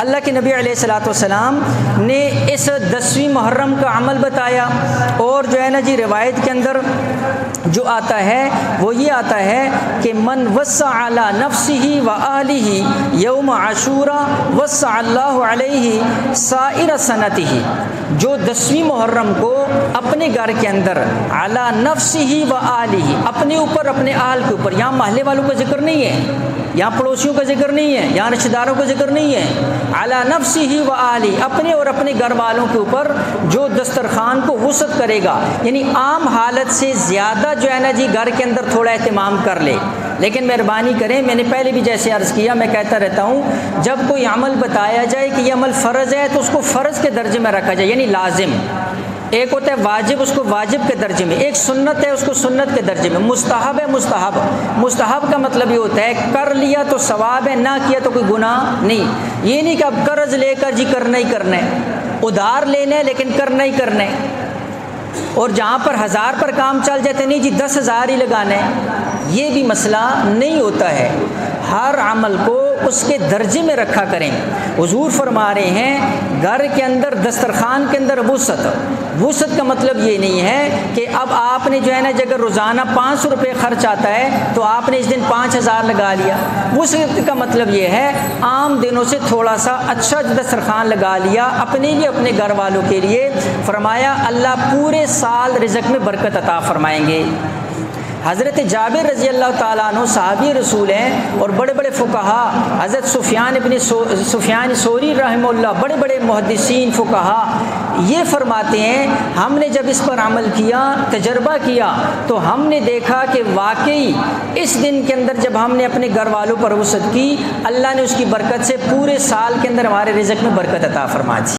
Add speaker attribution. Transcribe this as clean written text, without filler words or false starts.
Speaker 1: اللہ کے نبی علیہ الصلوۃ والسلام نے اس 10ویں محرم کا عمل بتایا، اور جو ہے نا جی روایت کے اندر جو آتا ہے وہ یہ آتا ہے کہ من وسع علی نفسہ و اہلہ یوم عاشوراء وسع اللہ علیہ سائر سنتہ، جو 10ویں محرم کو اپنے گھر کے اندر علی نفسہ و اہلہ، اپنے اوپر اپنے اہل کے اوپر، یہاں محلے والوں کا ذکر نہیں ہے، یہاں پڑوسیوں کا ذکر نہیں ہے، یہاں رشتہ داروں کا ذکر نہیں ہے، علی نفسہ و اہلہ، اپنے اور اپنے گھر والوں کے اوپر جو دسترخوان کو وسعت کرے گا، یعنی عام حالت سے زیادہ جو ہے نا جی گھر کے اندر تھوڑا اہتمام کر لے، لیکن مہربانی کریں، میں نے پہلے بھی جیسے عرض کیا، میں کہتا رہتا ہوں، جب کوئی عمل بتایا جائے کہ یہ عمل فرض ہے تو اس کو فرض کے درجے میں رکھا جائے، یعنی لازم۔ ایک ہوتا ہے واجب، اس کو واجب کے درجے میں، ایک سنت ہے اس کو سنت کے درجے میں، مستحب ہے مستحب۔ مستحب کا مطلب یہ ہوتا ہے کر لیا تو ثواب ہے، نہ کیا تو کوئی گناہ نہیں۔ یہ نہیں کہ اب قرض لے کر جی کرنا ہی کرنا ہے، ادھار لینا ہے لیکن کرنا ہی کرنا ہے، اور جہاں پر 1000 پر کام چل جاتے نہیں جی 10,000 ہی لگانا ہے، یہ بھی مسئلہ نہیں ہوتا ہے۔ ہر عمل کو اس کے درجے میں رکھا کریں۔ حضور فرما رہے ہیں گھر کے اندر دسترخوان کے اندر وسعت کا مطلب یہ نہیں ہے کہ اب آپ نے جو ہے نا اگر روزانہ 500 روپے خرچ آتا ہے تو آپ نے اس دن 5,000 لگا لیا۔ وسعت کا مطلب یہ ہے عام دنوں سے تھوڑا سا اچھا دسترخوان لگا لیا اپنے لیے اپنے گھر والوں کے لیے۔ فرمایا اللہ پورے سال رزق میں برکت عطا فرمائیں گے۔ حضرت جابر رضی اللہ تعالیٰ عنہ صحابی رسول ہیں اور بڑے بڑے فقہا، حضرت سفیان ثوری رحمہ اللہ، بڑے بڑے محدثین فقہا، یہ فرماتے ہیں ہم نے جب اس پر عمل کیا، تجربہ کیا، تو ہم نے دیکھا کہ واقعی اس دن کے اندر جب ہم نے اپنے گھر والوں پر وسعت کی، اللہ نے اس کی برکت سے پورے سال کے اندر ہمارے رزق میں برکت عطا فرما دی۔